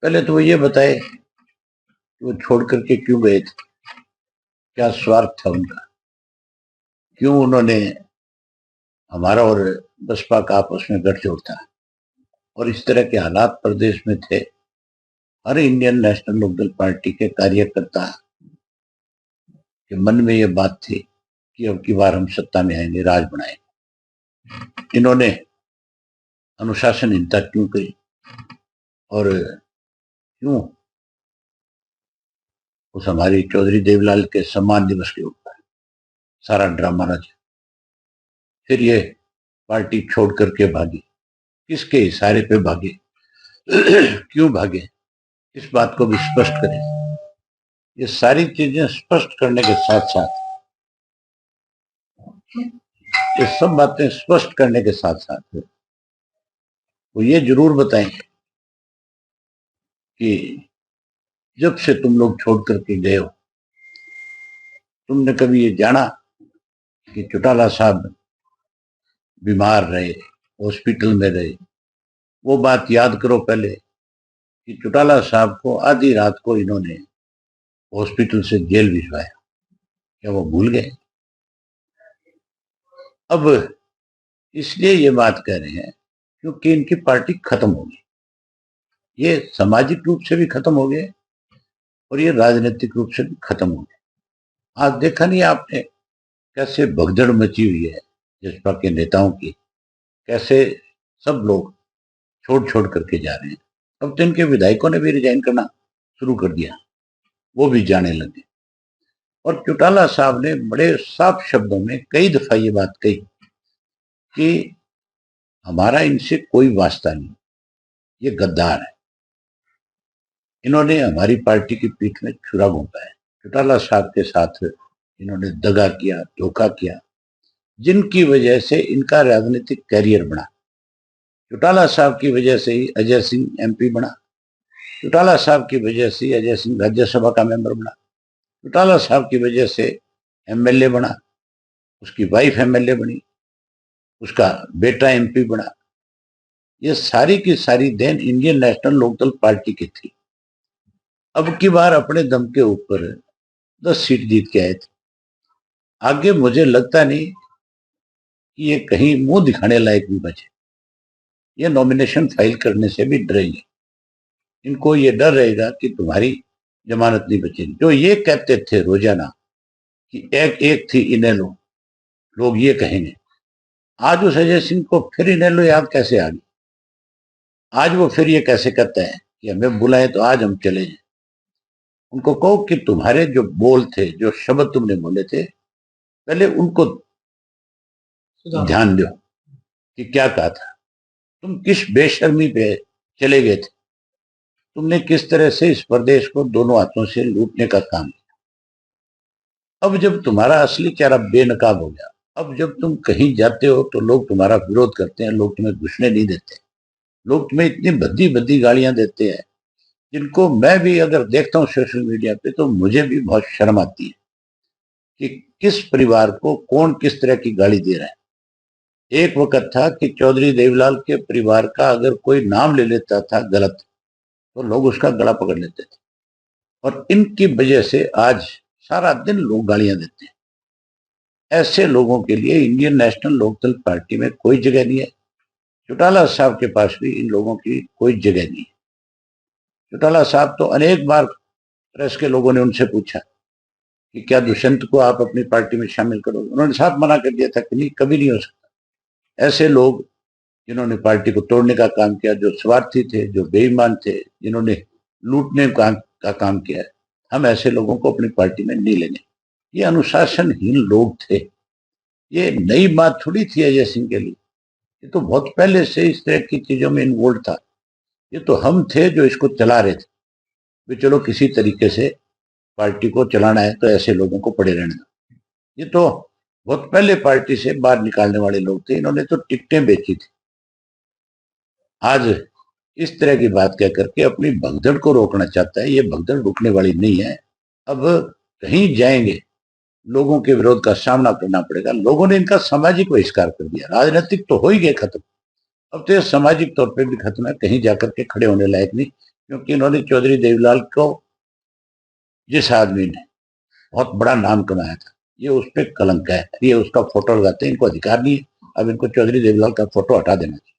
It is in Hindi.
पहले तो वो ये बताए कि वो छोड़ करके क्यों गए थे, क्या स्वार्थ था उनका, क्यों उन्होंने हमारा और बसपा का आपस में गठजोड़ था। और इस तरह के हालात प्रदेश में थे, हर इंडियन नेशनल लोकदल पार्टी के कार्यकर्ता के मन में ये बात थी कि अब की बार हम सत्ता में आएंगे, राज बनाएंगे। इन्होंने अनुशासनहीनता क्यों करी और क्यों उस हमारी चौधरी देवलाल के सम्मान दिवस के ऊपर सारा ड्रामा रचा। फिर ये पार्टी छोड़ करके भागी, किसके इशारे पे भागे, क्यों भागे, इस बात को भी स्पष्ट करें। ये सारी चीजें स्पष्ट करने के साथ साथ, ये सब बातें स्पष्ट करने के साथ साथ वो ये जरूर बताएं कि जब से तुम लोग छोड़ करके गए हो, तुमने कभी ये जाना कि चौटाला साहब बीमार रहे, हॉस्पिटल में रहे? वो बात याद करो पहले कि चौटाला साहब को आधी रात को इन्होंने हॉस्पिटल से जेल भिजवाया, क्या वो भूल गए? अब इसलिए ये बात कह रहे हैं क्योंकि इनकी पार्टी खत्म हो गई, ये सामाजिक रूप से भी खत्म हो गए और ये राजनीतिक रूप से भी खत्म हो गए। आज देखा नहीं आपने कैसे भगदड़ मची हुई है जसपा के नेताओं की, कैसे सब लोग छोड़ छोड़ करके जा रहे हैं। अब तो इनके विधायकों ने भी रिजाइन करना शुरू कर दिया, वो भी जाने लगे। और चौटाला साहब ने बड़े साफ शब्दों में कई दफा ये बात कही कि हमारा इनसे कोई वास्ता नहीं, ये गद्दार है, इन्होंने हमारी पार्टी की पीठ में छुरा घोंपा है। चौटाला साहब के साथ इन्होंने दगा किया, धोखा किया, जिनकी वजह से इनका राजनीतिक कैरियर बना। चौटाला साहब की वजह से ही अजय सिंह एमपी बना, चौटाला साहब की वजह से अजय सिंह राज्यसभा का मेंबर बना, चौटाला साहब की वजह से एमएलए बना, उसकी वाइफ एमएलए बनी, उसका बेटा एमपी बना। ये सारी की सारी then Indian national Lok Dal party की थी। अब की बार अपने दम के ऊपर 10 सीट जीत के आए थे। आगे मुझे लगता नहीं कि ये कहीं मुंह दिखाने लायक भी बचे। ये नॉमिनेशन फाइल करने से भी डरेंगे, इनको ये डर रहेगा कि तुम्हारी जमानत नहीं बचेगी। जो ये कहते थे रोजाना कि एक एक थी इनेलो, लोग ये कहेंगे, आज उस अजय सिंह को फिर इनेलो याद कैसे आ गई? आज वो फिर ये कैसे कहता है कि हमें बुलाए तो आज हम चले जाए? उनको कहो कि तुम्हारे जो बोल थे, जो शब्द तुमने बोले थे, पहले उनको ध्यान दो कि क्या कहा था। तुम किस बेशर्मी पे चले गए थे, तुमने किस तरह से इस प्रदेश को दोनों हाथों से लूटने का काम किया। अब जब तुम्हारा असली चेहरा बेनकाब हो गया, अब जब तुम कहीं जाते हो तो लोग तुम्हारा विरोध करते हैं, लोग तुम्हें घुसने नहीं देते, लोग तुम्हें इतनी भद्दी भद्दी गालियां देते हैं जिनको मैं भी अगर देखता हूँ सोशल मीडिया पे तो मुझे भी बहुत शर्म आती है कि किस परिवार को कौन किस तरह की गाली दे रहा है। एक वक्त था कि चौधरी देवलाल के परिवार का अगर कोई नाम ले लेता था गलत तो लोग उसका गला पकड़ लेते थे, और इनकी वजह से आज सारा दिन लोग गालियां देते हैं। ऐसे लोगों के लिए इंडियन नेशनल लोकदल पार्टी में कोई जगह नहीं है। चौटाला साहब के पास भी इन लोगों की कोई जगह नहीं है। चौटाला साहब तो अनेक बार प्रेस के लोगों ने उनसे पूछा कि क्या दुष्यंत को आप अपनी पार्टी में शामिल करोगे, उन्होंने साफ मना कर दिया था कि नहीं, कभी नहीं हो सकता। ऐसे लोग जिन्होंने पार्टी को तोड़ने का काम किया, जो स्वार्थी थे, जो बेईमान थे, जिन्होंने लूटने का काम किया है, हम ऐसे लोगों को अपनी पार्टी में नहीं लेंगे। ये अनुशासनहीन लोग थे, ये नई बात थोड़ी थी अजय सिंह के लिए, ये तो बहुत पहले से इस तरह की चीजों में इन्वॉल्व था। ये तो हम थे जो इसको चला रहे थे भी चलो किसी तरीके से पार्टी को चलाना है तो ऐसे लोगों को पड़े रहने दो। ये तो बहुत पहले पार्टी से बाहर निकालने वाले लोग थे, इन्होंने तो टिकटें बेची थी। आज इस तरह की बात कह करके अपनी भगदड़ को रोकना चाहता है, ये भगदड़ रुकने वाली नहीं है। अब कहीं जाएंगे लोगों के विरोध का सामना करना पड़ेगा। लोगों ने इनका सामाजिक बहिष्कार कर दिया, राजनीतिक तो हो ही गए खत्म, अब तो ये सामाजिक तौर पे भी खत्म है, कहीं जाकर के खड़े होने लायक नहीं। क्योंकि इन्होंने चौधरी देवीलाल को, जिस आदमी ने बहुत बड़ा नाम कमाया था, ये उस पर कलंक है, ये उसका फोटो लगाते हैं, इनको अधिकार नहीं है। अब इनको चौधरी देवीलाल का फोटो हटा देना चाहिए।